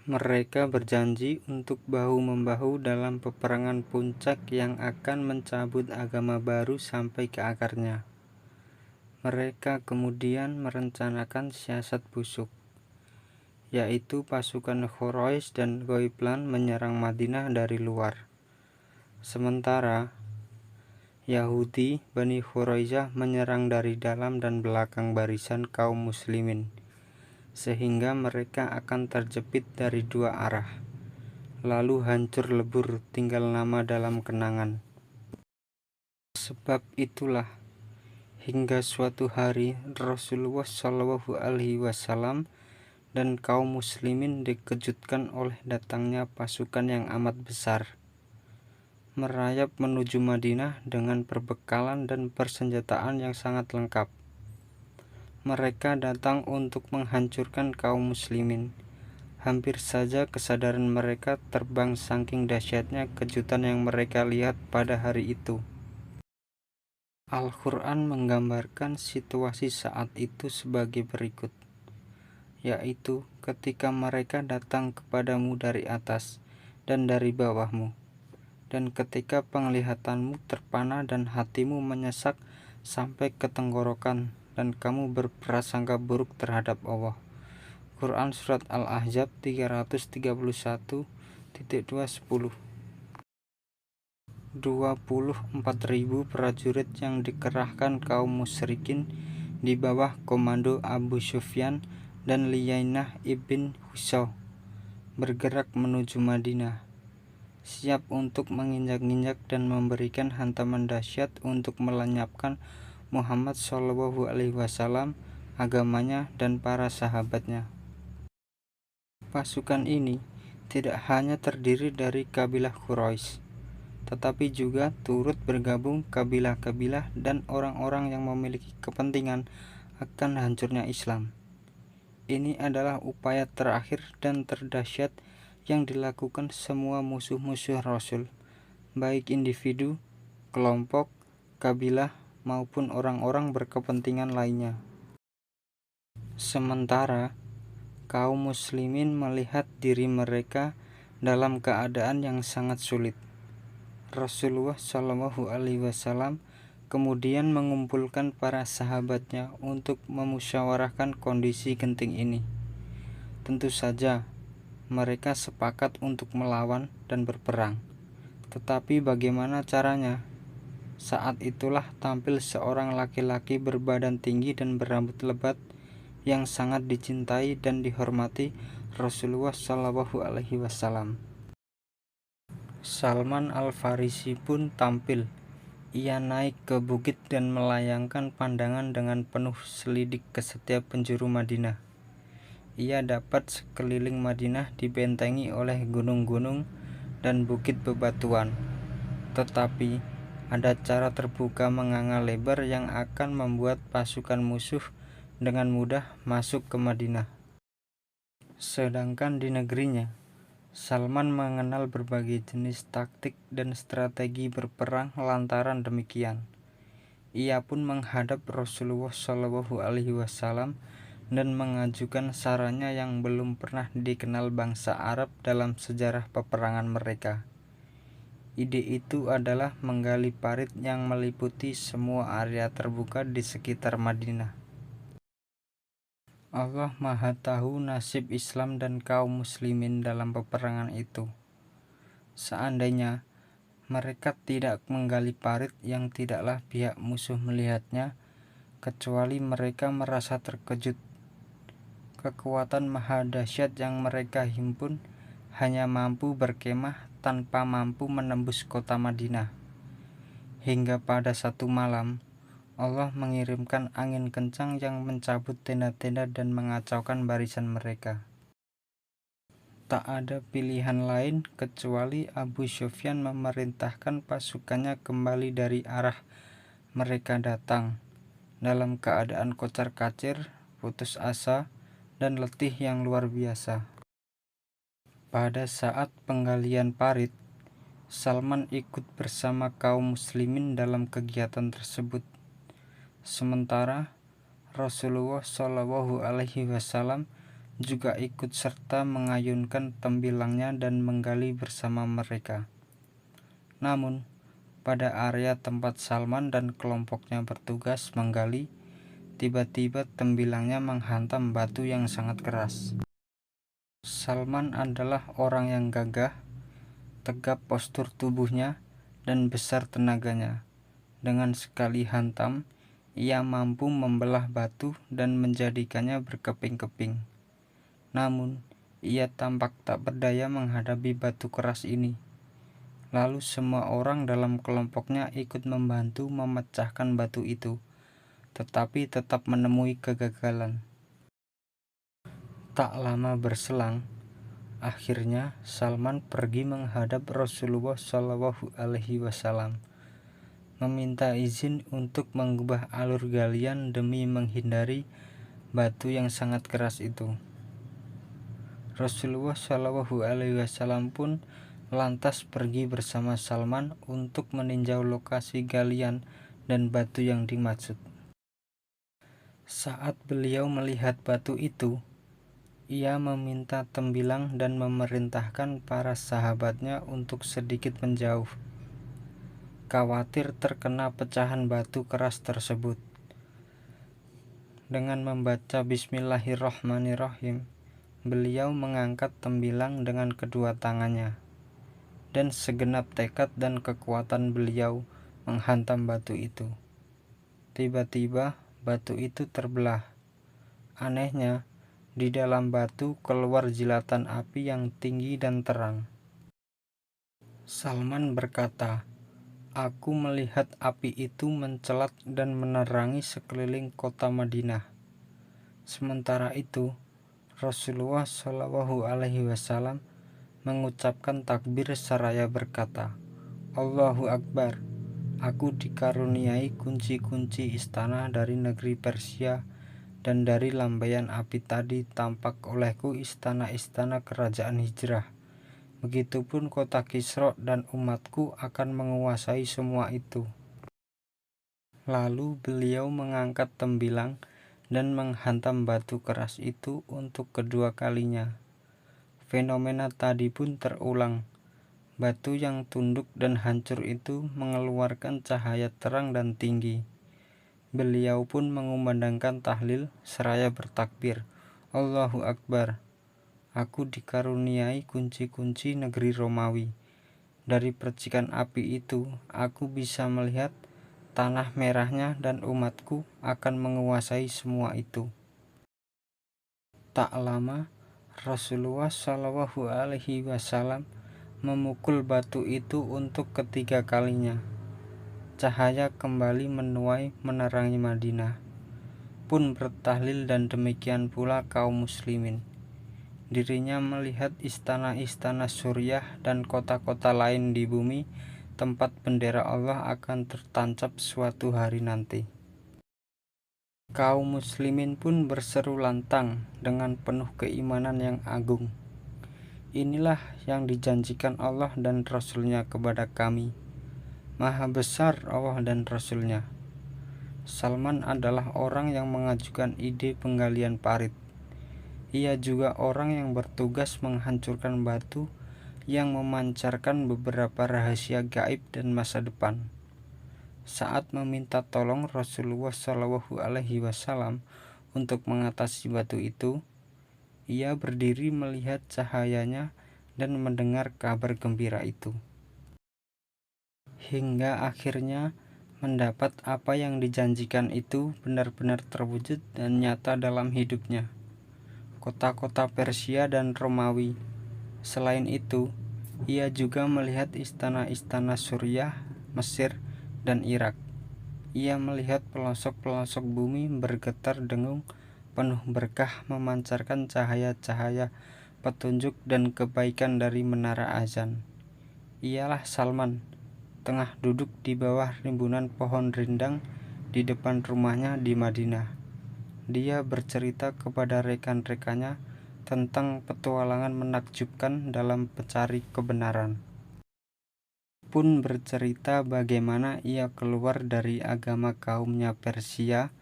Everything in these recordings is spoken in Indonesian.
Mereka berjanji untuk bahu-membahu dalam peperangan puncak yang akan mencabut agama baru sampai ke akarnya. Mereka kemudian merencanakan siasat busuk, yaitu pasukan Quraisy dan Ghaiflan menyerang Madinah dari luar. Sementara Yahudi Bani Quraisyah menyerang dari dalam dan belakang barisan kaum muslimin, sehingga mereka akan terjepit dari dua arah, lalu hancur lebur tinggal nama dalam kenangan. Sebab itulah hingga suatu hari Rasulullah Shallallahu Alaihi Wasallam dan kaum muslimin dikejutkan oleh datangnya pasukan yang amat besar, merayap menuju Madinah dengan perbekalan dan persenjataan yang sangat lengkap. Mereka datang untuk menghancurkan kaum muslimin. Hampir saja kesadaran mereka terbang saking dahsyatnya kejutan yang mereka lihat pada hari itu. Al-Quran menggambarkan situasi saat itu sebagai berikut, yaitu ketika mereka datang kepadamu dari atas dan dari bawahmu, dan ketika penglihatanmu terpana dan hatimu menyesak sampai ke tenggorokan, dan kamu berprasangka buruk terhadap Allah. Quran Surat Al-Ahzab 331.210. 24.000 prajurit yang dikerahkan kaum musyrikin di bawah komando Abu Sufyan dan Liyainah ibn Husaw bergerak menuju Madinah, siap untuk menginjak-injak dan memberikan hantaman dahsyat untuk melenyapkan Muhammad SAW, agamanya, dan para sahabatnya. Pasukan ini tidak hanya terdiri dari kabilah Quraisy, tetapi juga turut bergabung kabilah-kabilah dan orang-orang yang memiliki kepentingan akan hancurnya Islam. Ini adalah upaya terakhir dan terdahsyat yang dilakukan semua musuh-musuh Rasul, baik individu, kelompok, kabilah, maupun orang-orang berkepentingan lainnya. Sementara kaum muslimin melihat diri mereka dalam keadaan yang sangat sulit. Rasulullah Shallallahu Alaihi Wasallam kemudian mengumpulkan para sahabatnya untuk memusyawarahkan kondisi genting ini. Tentu saja mereka sepakat untuk melawan dan berperang. Tetapi bagaimana caranya? Saat itulah tampil seorang laki-laki berbadan tinggi dan berambut lebat yang sangat dicintai dan dihormati Rasulullah Shallallahu Alaihi Wasallam. Salman Al-Farisi pun tampil. Ia naik ke bukit dan melayangkan pandangan dengan penuh selidik ke setiap penjuru Madinah. Ia dapat sekeliling Madinah dibentengi oleh gunung-gunung dan bukit bebatuan, tetapi ada cara terbuka menganga lebar yang akan membuat pasukan musuh dengan mudah masuk ke Madinah. Sedangkan di negerinya, Salman mengenal berbagai jenis taktik dan strategi berperang. Lantaran demikian, ia pun menghadap Rasulullah Shallallahu Alaihi Wasallam dan mengajukan sarannya yang belum pernah dikenal bangsa Arab dalam sejarah peperangan mereka. Ide itu adalah menggali parit yang meliputi semua area terbuka di sekitar Madinah. Allah Maha Tahu nasib Islam dan kaum muslimin dalam peperangan itu. Seandainya mereka tidak menggali parit yang tidaklah pihak musuh melihatnya, kecuali mereka merasa terkejut. Kekuatan maha dahsyat yang mereka himpun hanya mampu berkemah tanpa mampu menembus kota Madinah. Hingga pada satu malam, Allah mengirimkan angin kencang yang mencabut tenda-tenda dan mengacaukan barisan mereka. Tak ada pilihan lain kecuali Abu Sufyan memerintahkan pasukannya kembali dari arah mereka datang, dalam keadaan kocar-kacir, putus asa, dan letih yang luar biasa. Pada saat penggalian parit, Salman ikut bersama kaum muslimin dalam kegiatan tersebut. Sementara Rasulullah Shallallahu Alaihi Wasallam juga ikut serta mengayunkan tembilangnya dan menggali bersama mereka. Namun, pada area tempat Salman dan kelompoknya bertugas menggali, tiba-tiba tembilangnya menghantam batu yang sangat keras. Salman adalah orang yang gagah, tegap postur tubuhnya, dan besar tenaganya. Dengan sekali hantam, ia mampu membelah batu dan menjadikannya berkeping-keping. Namun, ia tampak tak berdaya menghadapi batu keras ini. Lalu semua orang dalam kelompoknya ikut membantu memecahkan batu itu, tetapi tetap menemui kegagalan. Tak lama berselang, akhirnya Salman pergi menghadap Rasulullah Shallallahu Alaihi Wasallam, meminta izin untuk mengubah alur galian demi menghindari batu yang sangat keras itu. Rasulullah Shallallahu Alaihi Wasallam pun lantas pergi bersama Salman untuk meninjau lokasi galian dan batu yang dimaksud. Saat beliau melihat batu itu, ia meminta tembilang dan memerintahkan para sahabatnya untuk sedikit menjauh, khawatir terkena pecahan batu keras tersebut. Dengan membaca Bismillahirrahmanirrahim, beliau mengangkat tembilang dengan kedua tangannya, dan segenap tekad dan kekuatan beliau menghantam batu itu. Tiba-tiba batu itu terbelah. Anehnya, di dalam batu keluar jilatan api yang tinggi dan terang. Salman berkata, "Aku melihat api itu mencelat dan menerangi sekeliling kota Madinah." Sementara itu, Rasulullah Shallallahu Alaihi Wasallam mengucapkan takbir seraya berkata, "Allahu Akbar, aku dikaruniai kunci-kunci istana dari negeri Persia, dan dari lambaian api tadi tampak olehku istana-istana kerajaan hijrah. Begitupun kota Kisra dan umatku akan menguasai semua itu." Lalu beliau mengangkat tembilang dan menghantam batu keras itu untuk kedua kalinya. Fenomena tadi pun terulang. Batu yang tunduk dan hancur itu mengeluarkan cahaya terang dan tinggi. Beliau pun mengumandangkan tahlil seraya bertakbir, "Allahu Akbar, aku dikaruniai kunci-kunci negeri Romawi. Dari percikan api itu, aku bisa melihat tanah merahnya dan umatku akan menguasai semua itu." Tak lama, Rasulullah Shallallahu Alaihi Wasallam memukul batu itu untuk ketiga kalinya. Cahaya kembali menuai menerangi Madinah. Pun bertahlil dan demikian pula kaum muslimin. Dirinya melihat istana-istana Suriah dan kota-kota lain di bumi tempat bendera Allah akan tertancap suatu hari nanti. Kaum muslimin pun berseru lantang dengan penuh keimanan yang agung, "Inilah yang dijanjikan Allah dan Rasul-Nya kepada kami. Maha besar Allah dan Rasul-Nya." Salman adalah orang yang mengajukan ide penggalian parit. Ia juga orang yang bertugas menghancurkan batu yang memancarkan beberapa rahasia gaib dan masa depan. Saat meminta tolong Rasulullah Shallallahu Alaihi Wasallam untuk mengatasi batu itu, ia berdiri melihat cahayanya dan mendengar kabar gembira itu, hingga akhirnya mendapat apa yang dijanjikan itu benar-benar terwujud dan nyata dalam hidupnya. Kota-kota Persia dan Romawi. Selain itu, ia juga melihat istana-istana Suriah, Mesir, dan Irak. Ia melihat pelosok-pelosok bumi bergetar dengung, penuh berkah memancarkan cahaya-cahaya petunjuk dan kebaikan dari menara azan. Ialah Salman, tengah duduk di bawah rimbunan pohon rindang di depan rumahnya di Madinah. Dia bercerita kepada rekan-rekannya tentang petualangan menakjubkan dalam mencari kebenaran. Pun bercerita bagaimana ia keluar dari agama kaumnya Persia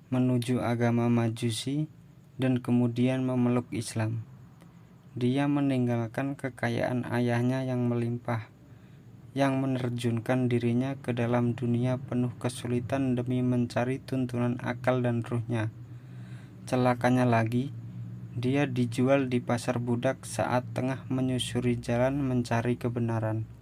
menuju agama Majusi dan kemudian memeluk Islam. Dia meninggalkan kekayaan ayahnya yang melimpah, yang menerjunkan dirinya ke dalam dunia penuh kesulitan demi mencari tuntunan akal dan ruhnya. Celakanya lagi, dia dijual di pasar budak saat tengah menyusuri jalan mencari kebenaran.